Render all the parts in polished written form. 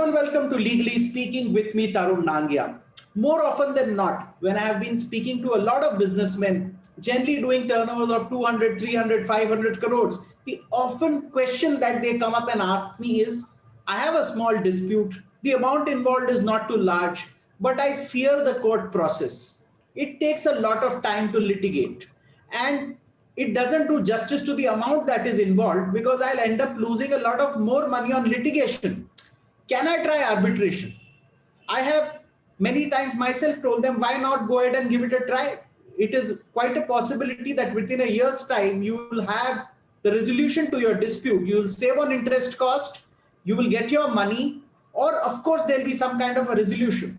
warm welcome to Legally Speaking with me, Tarun Nangia. More often than not, when I have been speaking to a lot of businessmen, generally doing turnovers of 200, 300, 500 crores, the often question that they come up and ask me is, I have a small dispute. The amount involved is not too large, but I fear the court process. It takes a lot of time to litigate. And it doesn't do justice to the amount that is involved because I'll end up losing a lot of more money on litigation. Can I try arbitration? I have many times myself told them, why not go ahead and give it a try? It is quite a possibility that within a year's time, you will have the resolution to your dispute. You will save on interest cost, you will get your money, or of course, there'll be some kind of a resolution.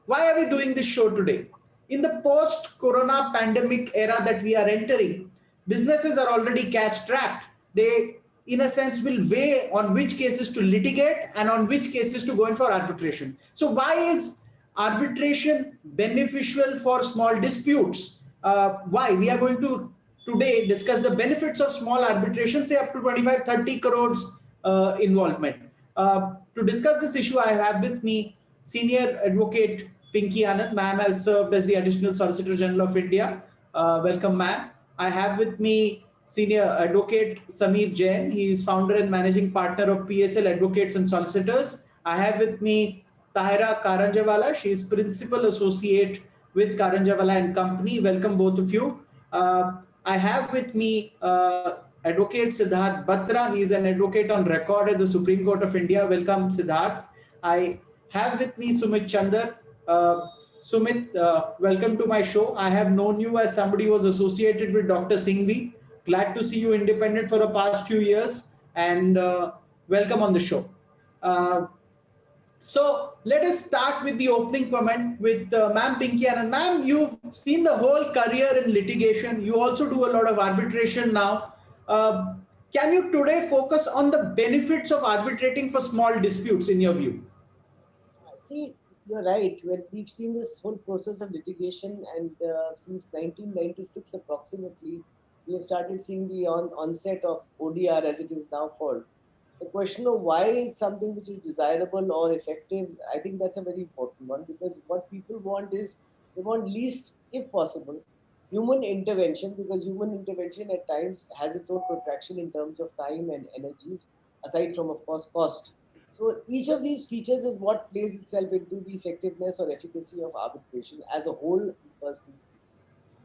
Why are we doing this show today? In the post-corona pandemic era that we are entering, businesses are already cash strapped. They, in a sense, will weigh on which cases to litigate and on which cases to go in for arbitration. So why is arbitration beneficial for small disputes? Why? We are going to today discuss the benefits of small arbitration, say up to 25, 30 crores involvement. To discuss this issue, I have with me Senior Advocate Pinky Anand. Ma'am has served as the Additional Solicitor General of India. Welcome, ma'am. I have with me Senior Advocate Sameer Jain. He is founder and managing partner of PSL Advocates and Solicitors. I have with me Tahira Karanjawala. She is Principal Associate with Karanjawala and Company. Welcome, both of you. I have with me Advocate Siddharth Batra. He is an advocate on record at the Supreme Court of India. Welcome, Siddharth. I have with me Sumit Chandar. Sumit, welcome to my show. I have known you as somebody who was associated with Dr. Singhvi. Glad to see you independent for the past few years, and welcome on the show. So let us start with the opening comment with Ma'am Pinky Anand. Ma'am, you've seen the whole career in litigation. You also do a lot of arbitration now. Can you today focus on the benefits of arbitrating for small disputes in your view? See, you're right. When we've seen this whole process of litigation, and since 1996 approximately, we have started seeing the onset of ODR, as it is now called. The question of why it's something which is desirable or effective, I think that's a very important one, because what people want is, they want least, if possible, human intervention, because human intervention at times has its own protraction in terms of time and energies, aside from, of course, cost. So each of these features is what plays itself into the effectiveness or efficacy of arbitration as a whole in first instance.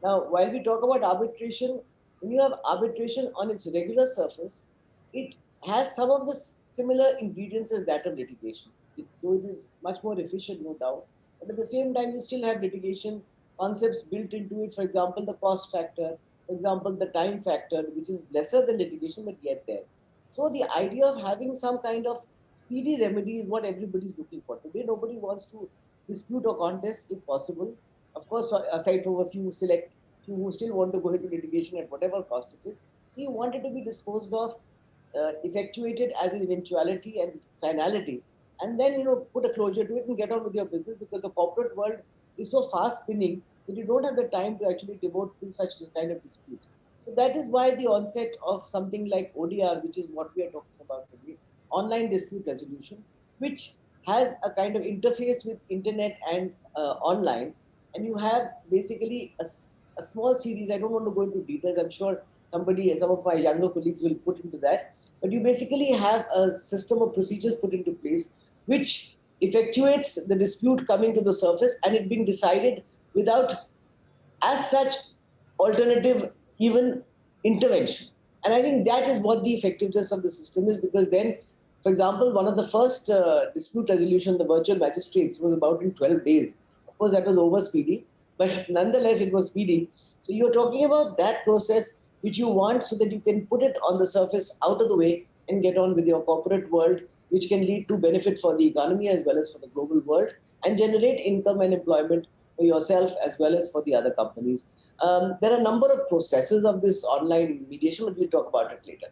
Now, while we talk about arbitration, when you have arbitration on its regular surface, it has some of the similar ingredients as that of litigation. Though it is much more efficient, no doubt, but at the same time, you still have litigation concepts built into it. For example, the cost factor, for example, the time factor, which is lesser than litigation, but yet there. So the idea of having some kind of speedy remedy is what everybody is looking for. Today, nobody wants to dispute or contest if possible. Of course, aside from a few select few who still want to go into litigation at whatever cost it is. So you want it to be disposed of, effectuated as an eventuality and finality, and then put a closure to it and get on with your business, because the corporate world is so fast spinning that you don't have the time to actually devote to such kind of disputes. So that is why the onset of something like ODR, which is what we are talking about today, online dispute resolution, which has a kind of interface with internet and online, and you have basically a small series. I don't want to go into details. I'm sure some of my younger colleagues will put into that. But you basically have a system of procedures put into place which effectuates the dispute coming to the surface and it being decided without, as such, alternative even intervention. And I think that is what the effectiveness of the system is, because then, for example, one of the first dispute resolution, the virtual magistrates, was about in 12 days. Of course, that was over speedy, but nonetheless, it was speedy. So you're talking about that process which you want so that you can put it on the surface out of the way and get on with your corporate world, which can lead to benefit for the economy as well as for the global world, and generate income and employment for yourself as well as for the other companies. There are a number of processes of this online mediation, but we'll talk about it later.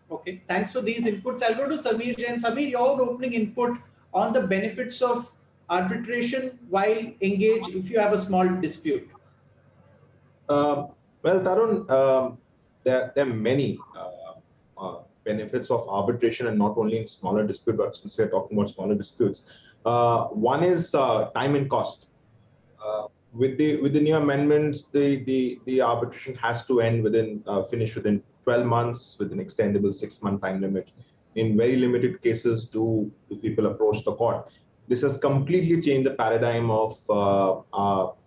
Okay, thanks for these inputs. I'll go to Sameer Jain. Sameer, your opening input on the benefits of arbitration while engaged if you have a small dispute. Well, Tarun, there are many benefits of arbitration, and not only in smaller disputes, but since we're talking about smaller disputes. One is time and cost. With the new amendments, the arbitration has to end finish within 12 months with an extendable 6-month time limit. In very limited cases, do people approach the court. This has completely changed the paradigm of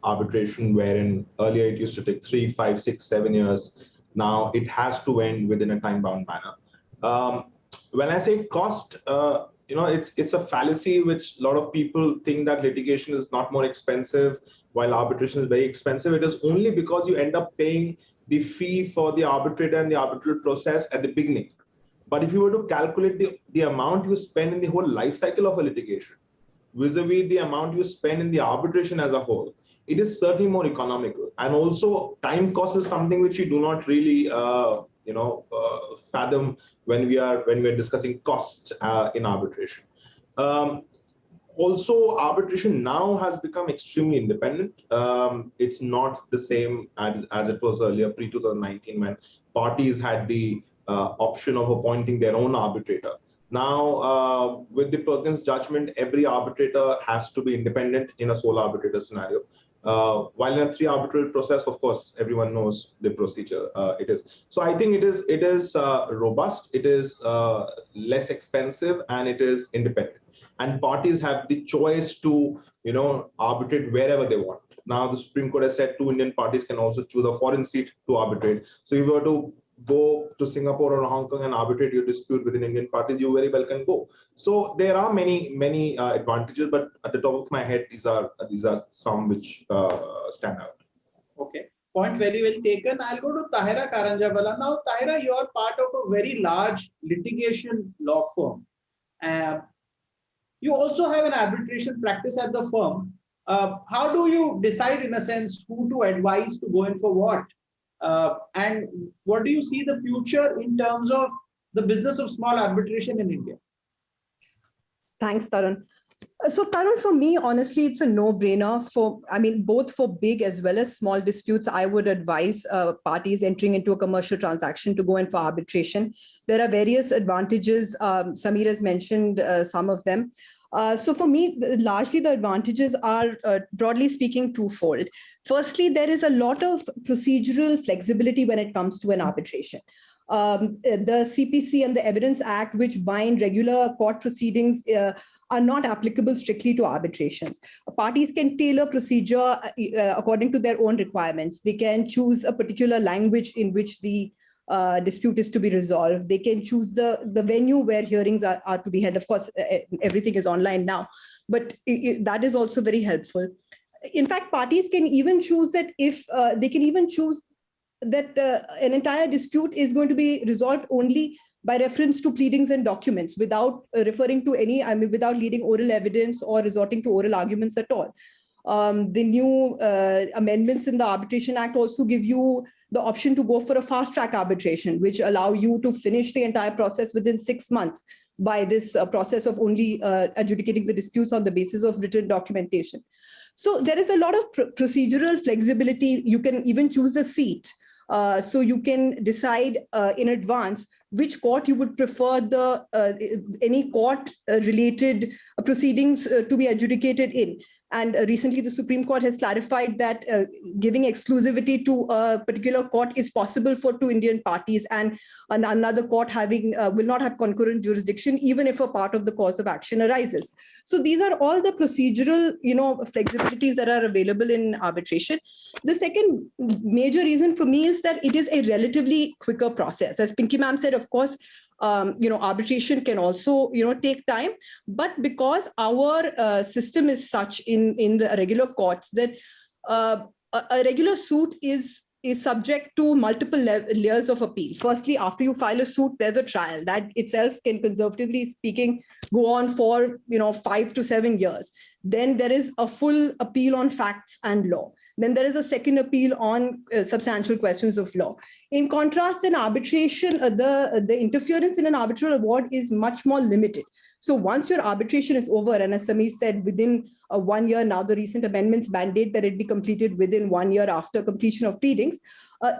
arbitration, wherein earlier it used to take 3, 5, 6, 7 years. Now it has to end within a time-bound manner. When I say cost, it's a fallacy which a lot of people think that litigation is not more expensive while arbitration is very expensive. It is only because you end up paying the fee for the arbitrator and the arbitral process at the beginning. But if you were to calculate the amount you spend in the whole life cycle of a litigation vis-a-vis the amount you spend in the arbitration as a whole, it is certainly more economical. And also, time cost is something which you do not really fathom when we are discussing cost in arbitration. Also, arbitration now has become extremely independent. It's not the same as it was earlier, pre-2019, when parties had the option of appointing their own arbitrator. Now, with the Perkins judgment, every arbitrator has to be independent in a sole arbitrator scenario. While in a 3 arbitral process, of course, everyone knows the procedure it is. So I think it is robust, it is less expensive, and it is independent. And parties have the choice to, arbitrate wherever they want. Now, the Supreme Court has said 2 Indian parties can also choose a foreign seat to arbitrate. So if you were to go to Singapore or Hong Kong and arbitrate your dispute with an Indian party, you very well can go. So there are many advantages, but at the top of my head, these are some which stand out. Okay, point very well taken. I'll go to Tahira Karanjawala. Now, Tahira, you are part of a very large litigation law firm. You also have an arbitration practice at the firm. How do you decide, in a sense, who to advise to go in for what? And what do you see the future in terms of the business of small arbitration in India? Thanks, Tarun. So Tarun, for me, honestly, it's a no-brainer. Both for big as well as small disputes, I would advise parties entering into a commercial transaction to go in for arbitration. There are various advantages. Samir has mentioned some of them. So for me, largely the advantages are, broadly speaking, twofold. Firstly, there is a lot of procedural flexibility when it comes to an arbitration. The CPC and the Evidence Act, which bind regular court proceedings, are not applicable strictly to arbitrations. Parties can tailor procedure according to their own requirements. They can choose a particular language in which the dispute is to be resolved. They can choose the venue where hearings are to be held. Of course, everything is online now, but that is also very helpful. In fact, parties can even choose that an entire dispute is going to be resolved only by reference to pleadings and documents, without referring to without leading oral evidence or resorting to oral arguments at all. The new amendments in the Arbitration Act also give you the option to go for a fast-track arbitration, which allow you to finish the entire process within 6 months by this process of only adjudicating the disputes on the basis of written documentation. So there is a lot of procedural flexibility. You can even choose the seat. So you can decide in advance which court you would prefer any court-related proceedings to be adjudicated in. And recently, the Supreme Court has clarified that giving exclusivity to a particular court is possible for 2 Indian parties, and another court will not have concurrent jurisdiction, even if a part of the cause of action arises. So these are all the procedural, flexibilities that are available in arbitration. The second major reason for me is that it is a relatively quicker process. As Pinky ma'am said, of course, arbitration can also, take time, but because our system is such in the regular courts that a regular suit is subject to multiple layers of appeal. Firstly, after you file a suit, there's a trial that itself can, conservatively speaking, go on for 5 to 7 years. Then there is a full appeal on facts and law. Then there is a second appeal on substantial questions of law. In contrast, in arbitration, the interference in an arbitral award is much more limited. So once your arbitration is over, and as Samir said, within 1 year. Now the recent amendments mandate that it be completed within 1 year after completion of pleadings.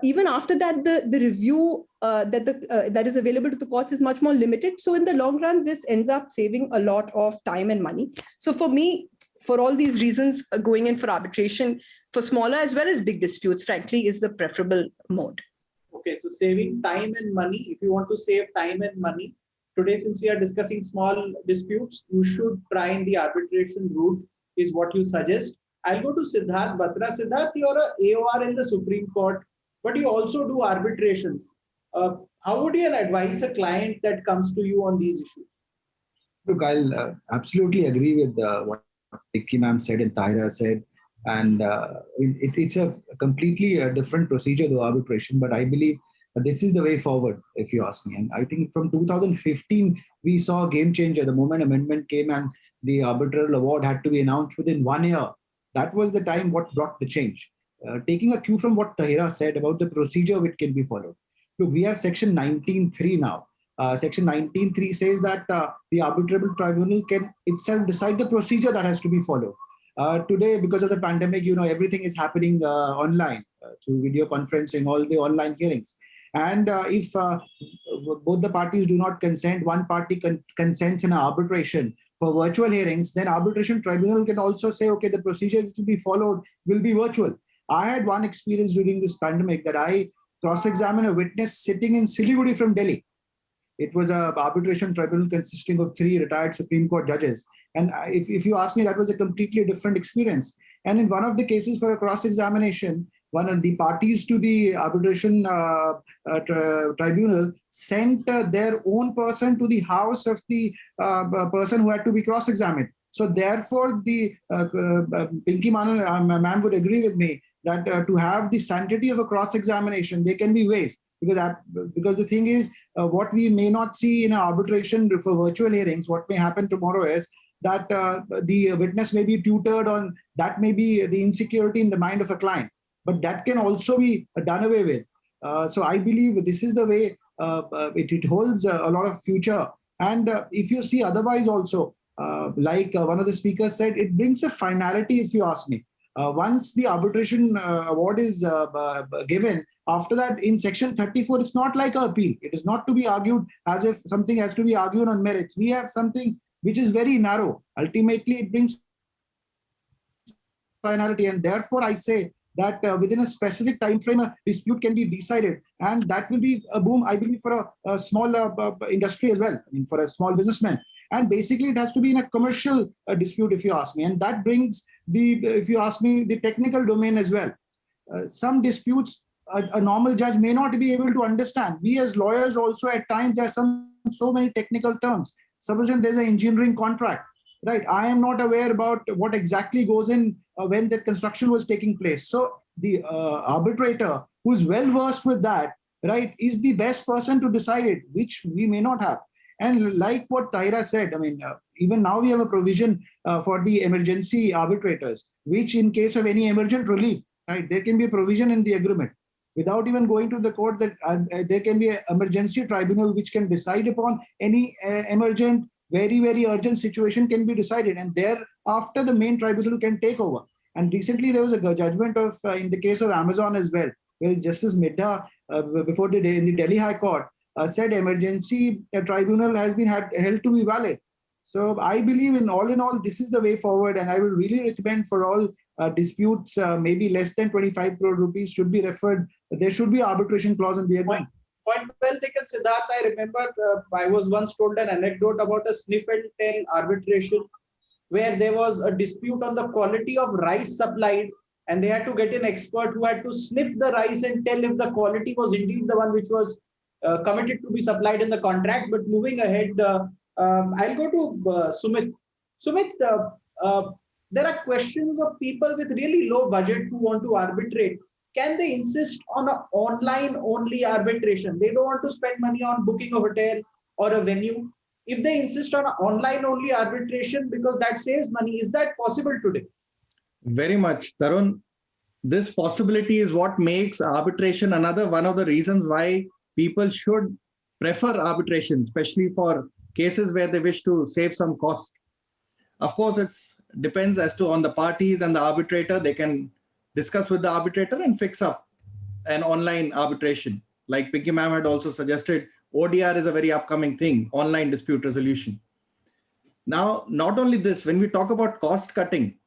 Even after that, the review that is available to the courts is much more limited. So in the long run, this ends up saving a lot of time and money. So for me, for all these reasons, going in for arbitration for smaller as well as big disputes, frankly, is the preferable mode. Okay, so saving time and money. If you want to save time and money, today, since we are discussing small disputes, you should try in the arbitration route, is what you suggest. I'll go to Siddharth Batra. Siddharth, you're a AOR in the Supreme Court, but you also do arbitrations. How would you advise a client that comes to you on these issues? Look, I'll absolutely agree with what Vicky ma'am said and Tahira said. And it's a completely different procedure, the arbitration, but I believe this is the way forward, if you ask me. And I think from 2015, we saw a game changer. The moment amendment came and the arbitral award had to be announced within 1 year. That was the time what brought the change. Taking a cue from what Tahira said about the procedure which can be followed. Look, we have section 19.3 now. Section 19.3 says that the arbitrable tribunal can itself decide the procedure that has to be followed. Today, because of the pandemic, everything is happening online through video conferencing, all the online hearings. And if both the parties do not consent, one party consents in an arbitration for virtual hearings, then arbitration tribunal can also say, okay, the procedure to be followed will be virtual. I had one experience during this pandemic that I cross-examined a witness sitting in Siliguri from Delhi. It was an arbitration tribunal consisting of 3 retired Supreme Court judges. And if you ask me, that was a completely different experience. And in one of the cases for a cross-examination, one of the parties to the arbitration tribunal sent their own person to the house of the person who had to be cross-examined. So therefore, the Pinky ma'am would agree with me that to have the sanctity of a cross-examination, there can be ways. Because the thing is, what we may not see in an arbitration for virtual hearings, what may happen tomorrow is that the witness may be tutored on, that may be the insecurity in the mind of a client. But that can also be done away with. So I believe this is the way it holds a lot of future. And if you see otherwise also, like one of the speakers said, it brings a finality, if you ask me. Once the arbitration award is given, after that, in section 34, it's not like an appeal. It is not to be argued as if something has to be argued on merits. We have something which is very narrow. Ultimately, it brings finality. And therefore, I say that within a specific time frame, a dispute can be decided. And that will be a boom, I believe, for a small industry as well, I mean, for a small businessman. And basically, it has to be in a commercial dispute, if you ask me. And that brings if you ask me, the technical domain as well. Some disputes, a normal judge may not be able to understand. We as lawyers also at times, there are so many technical terms. Suppose there's an engineering contract, right? I am not aware about what exactly goes in when the construction was taking place. So the arbitrator who's well versed with that, right, is the best person to decide it, which we may not have. And like what Tahira said, I mean, even now we have a provision for the emergency arbitrators, which in case of any emergent relief, right, there can be a provision in the agreement. Without even going to the court, that there can be an emergency tribunal which can decide upon any emergent, very, very urgent situation can be decided. And thereafter, the main tribunal can take over. And recently, there was a judgment of in the case of Amazon as well, where Justice Midha, before in the Delhi High Court, said emergency tribunal has been held to be valid. So I believe in all, this is the way forward. And I will really recommend for all disputes, maybe less than 25 crore rupees should be referred. There should be arbitration clause in the agreement. Point well taken, Siddharth. I remember I was once told an anecdote about a sniff and tell arbitration where there was a dispute on the quality of rice supplied, and they had to get an expert who had to sniff the rice and tell if the quality was indeed the one which was committed to be supplied in the contract. But moving ahead, I'll go to Sumit. Sumit, there are questions of people with really low budget who want to arbitrate. Can they insist on an online-only arbitration? They don't want to spend money on booking a hotel or a venue. If they insist on an online-only arbitration because that saves money, is that possible today? Very much, Tarun. This possibility is what makes arbitration another one of the reasons why people should prefer arbitration, especially for cases where they wish to save some cost. Of course, it's depends as to on the parties and the arbitrator. They can discuss with the arbitrator and fix up an online arbitration. Like Pinky ma'am had also suggested, ODR is a very upcoming thing, online dispute resolution. Now, not only this, when we talk about cost cutting,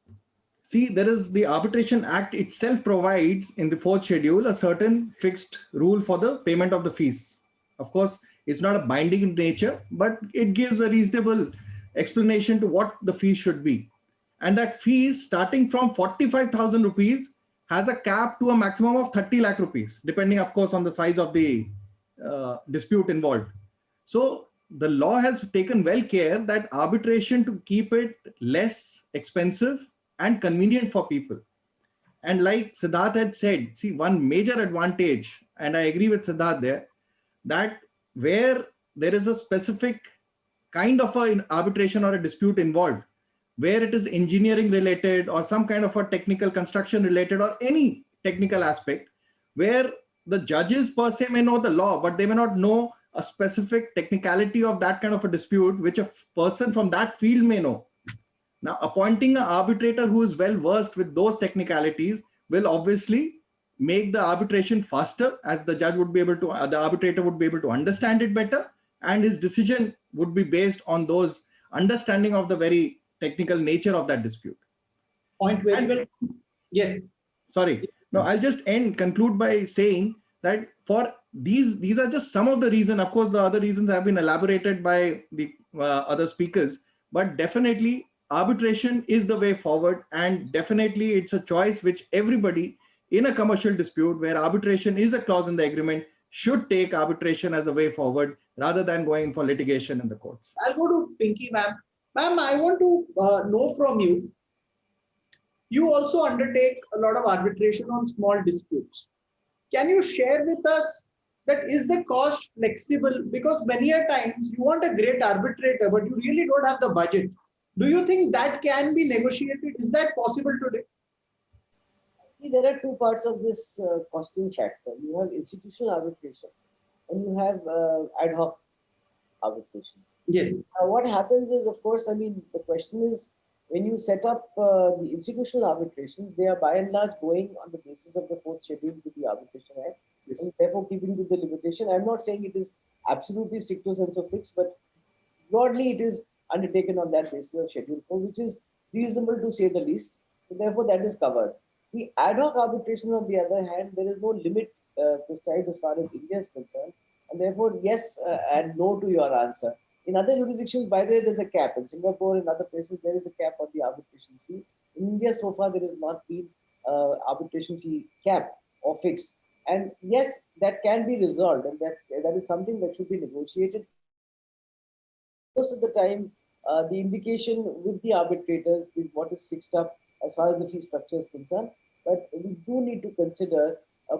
see, there is the Arbitration Act itself provides in the fourth schedule a certain fixed rule for the payment of the fees. Of course, it's not a binding in nature, but it gives a reasonable explanation to what the fees should be. And that fees starting from 45,000 rupees has a cap to a maximum of 30 lakh rupees, depending, of course, on the size of the dispute involved. So the law has taken well care that arbitration to keep it less expensive and convenient for people. And like Siddharth had said, see, one major advantage, and I agree with Siddharth there, that where there is a specific kind of an arbitration or a dispute involved, where it is engineering related or some kind of a technical construction related or any technical aspect, where the judges per se may know the law, but they may not know a specific technicality of that kind of a dispute, which a person from that field may know. Now, appointing an arbitrator who is well versed with those technicalities will obviously make the arbitration faster, as the judge would be able to, the arbitrator would be able to understand it better, and his decision would be based on those understanding of the very technical nature of that dispute. Point very well. Yes. Sorry. No, I'll just conclude by saying that for these are just some of the reasons. Of course, the other reasons have been elaborated by the other speakers, but definitely arbitration is the way forward, and definitely it's a choice which everybody in a commercial dispute where arbitration is a clause in the agreement should take arbitration as the way forward rather than going for litigation in the courts. I'll go to Pinky ma'am. Ma'am, I want to know from you. You also undertake a lot of arbitration on small disputes. Can you share with us that is the cost flexible? Because many a times you want a great arbitrator, but you really don't have the budget. Do you think that can be negotiated? Is that possible today? See, there are two parts of this costing factor. You have institutional arbitration and you have ad hoc arbitrations. Yes. What happens is, of course, I mean, the question is, when you set up the institutional arbitrations, they are by and large going on the basis of the fourth schedule to the Arbitration Act, yes, and therefore keeping to the limitation. I'm not saying it is absolutely stricto sensu fixed, but broadly it is undertaken on that basis of Schedule 4, which is reasonable to say the least. So therefore that is covered. The ad hoc arbitration, on the other hand, there is no limit prescribed as far as India is concerned. And therefore, yes and no to your answer. In other jurisdictions, by the way, there's a cap. In Singapore and other places, there is a cap on the arbitration fee. In India, so far, there has not been arbitration fee cap or fixed. And yes, that can be resolved, and that is something that should be negotiated. Most of the time, the indication with the arbitrators is what is fixed up as far as the fee structure is concerned. But we do need to consider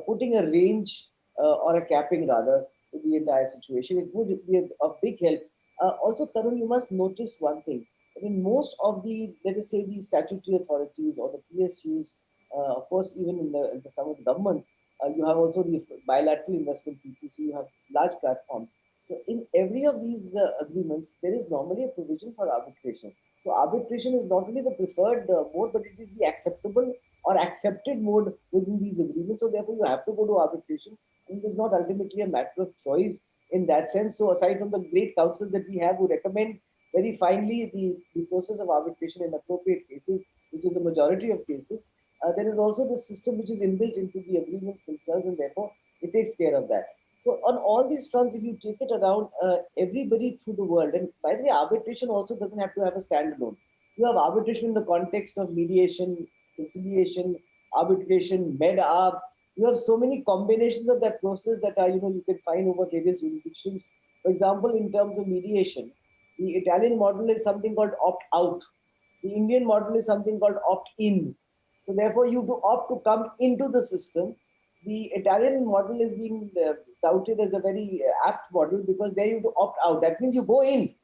putting a range or a capping rather to the entire situation. It would be a big help. Also, Tarun, you must notice one thing. I mean, most of the, let us say, the statutory authorities or the PSUs, of course, even in some of the government, you have also the bilateral investment people, so you have large platforms. So in every of these agreements, there is normally a provision for arbitration. So arbitration is not only the preferred mode, but it is the acceptable or accepted mode within these agreements. So therefore, you have to go to arbitration. And it is not ultimately a matter of choice in that sense. So aside from the great counsels that we have who recommend very finely the process of arbitration in appropriate cases, which is a majority of cases, there is also the system which is inbuilt into the agreements themselves, and therefore it takes care of that. So on all these fronts, if you take it around everybody through the world, and by the way, arbitration also doesn't have to have a standalone. You have arbitration in the context of mediation, conciliation, arbitration, med-arb. You have so many combinations of that process that are, you can find over various jurisdictions. For example, in terms of mediation, the Italian model is something called opt-out. The Indian model is something called opt-in. So therefore, you to opt to come into the system. The Italian model is being touted as a very apt model because there you have to opt out. That means you go in.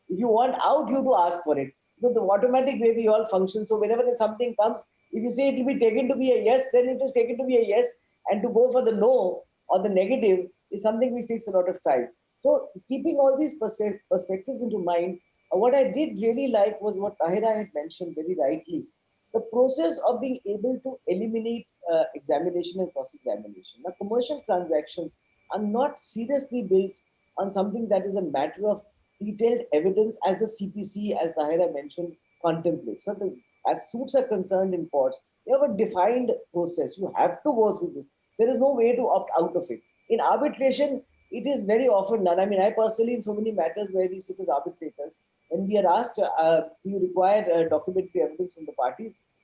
If you want out, you have to ask for it. The automatic way we all function. So whenever something comes, if you say it will be taken to be a yes, then it is taken to be a yes. And to go for the no or the negative is something which takes a lot of time. So keeping all these perspectives into mind, What I did really like was what Tahira had mentioned very rightly. The process of being able to eliminate examination and cross-examination. Now, commercial transactions are not seriously built on something that is a matter of detailed evidence as the CPC, as Tahira mentioned, contemplates. So as suits are concerned in courts, you have a defined process. You have to go through this. There is no way to opt out of it. In arbitration, it is very often done. I mean, I personally, in so many matters where we sit as arbitrators, when we are asked, do you require documentary evidence from the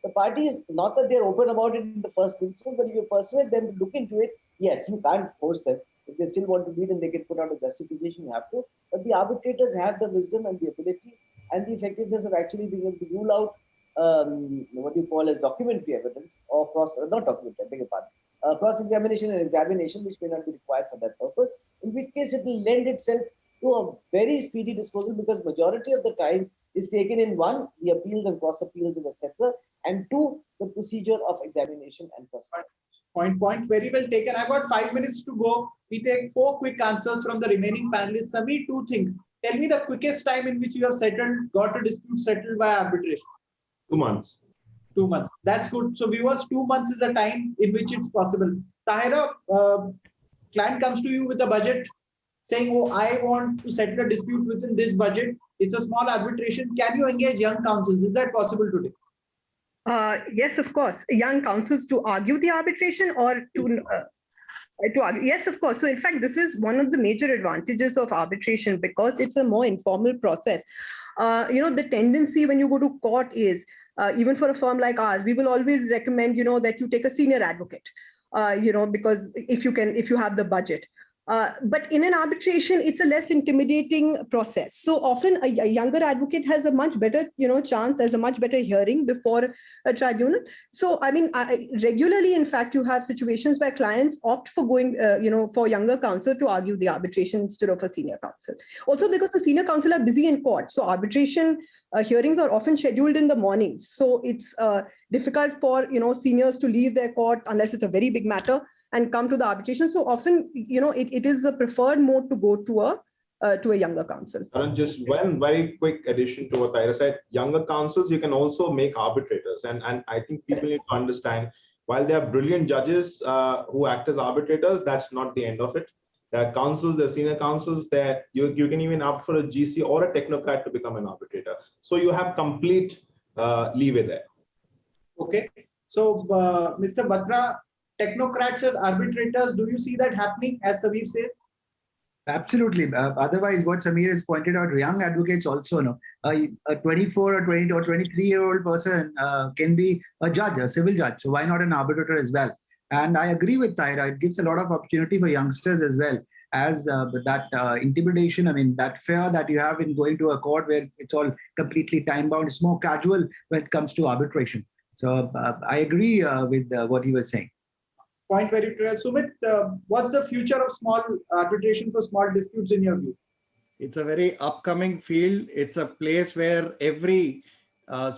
parties, not that they're open about it in the first instance, but if you persuade them to look into it, yes, you can't force them. If they still want to read and they can put out a justification, you have to. But the arbitrators have the wisdom and the ability and the effectiveness of actually being able to rule out what you call as documentary evidence or not documentary, I beg your pardon, cross-examination and examination, which may not be required for that purpose, in which case it will lend itself to a very speedy disposal because majority of the time is taken in one, the appeals and cross-appeals and etc., and two, the procedure of examination and cross-examination. Point very well taken. I've got 5 minutes to go. We take 4 quick answers from the remaining panelists. Sameer, 2 things. Tell me the quickest time in which you have got a dispute settled by arbitration. 2 months. 2 months. That's good. So viewers, 2 months is a time in which it's possible. Tahira, client comes to you with a budget saying, oh, I want to settle a dispute within this budget. It's a small arbitration. Can you engage young counsels? Is that possible today? Yes, of course. Young counsels to argue the arbitration or to argue. Yes, of course. So in fact, this is one of the major advantages of arbitration because it's a more informal process. The tendency when you go to court is, even for a firm like ours, we will always recommend, that you take a senior advocate, because if you have the budget. But in an arbitration, it's a less intimidating process. So often a younger advocate has a much better, chance, has a much better hearing before a tribunal. So, I mean, regularly, in fact, you have situations where clients opt for going, for younger counsel to argue the arbitration instead of a senior counsel. Also because the senior counsel are busy in court. So arbitration hearings are often scheduled in the mornings. So it's difficult for, seniors to leave their court unless it's a very big matter and come to the arbitration. So often, it is a preferred mode to go to a younger counsel. And just one very quick addition to what Tahira said, younger counsels, you can also make arbitrators. And I think people need to understand, while there are brilliant judges who act as arbitrators, that's not the end of it. There are counsels, there are senior counsels, that you can even opt for a GC or a technocrat to become an arbitrator. So you have complete leeway there. Okay. So, Mr. Batra, technocrats and arbitrators, do you see that happening, as Sameer says? Absolutely. Otherwise, what Sameer has pointed out, young advocates also know. A 24 or 20 or 23-year-old person can be a judge, a civil judge. So why not an arbitrator as well? And I agree with Tahira. It gives a lot of opportunity for youngsters as well. As that intimidation, that fear that you have in going to a court where it's all completely time-bound, it's more casual when it comes to arbitration. So I agree with what he was saying. Point very clear. Sumit, what's the future of small arbitration for small disputes in your view? It's a very upcoming field. It's a place where every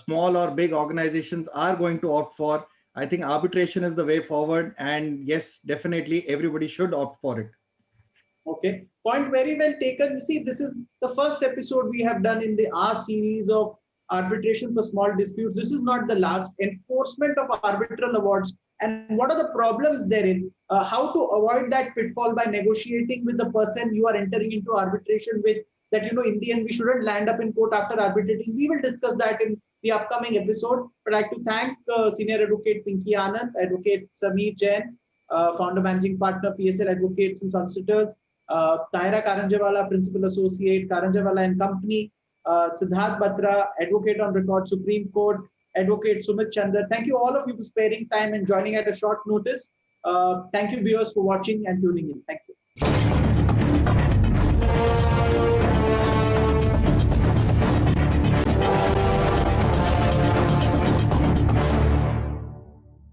small or big organizations are going to opt for. I think arbitration is the way forward. And yes, definitely everybody should opt for it. Okay. Point very well taken. You see, this is the first episode we have done in our series of arbitration for small disputes. This is not the last. Enforcement of arbitral awards and what are the problems therein, how to avoid that pitfall by negotiating with the person you are entering into arbitration with, that in the end we shouldn't land up in court after arbitrating. We will discuss that in the upcoming episode. But I'd like to thank Senior Advocate Pinky Anand, Advocate Sameer Jain, Founder Managing Partner PSL Advocates and Solicitors, Tahira Karanjawala, Principal Associate, Karanjawala and Company, Siddharth Batra, Advocate on Record, Supreme Court, Advocate Sumit Chandra. Thank you all of you for sparing time and joining at a short notice. Thank you viewers for watching and tuning in. Thank you.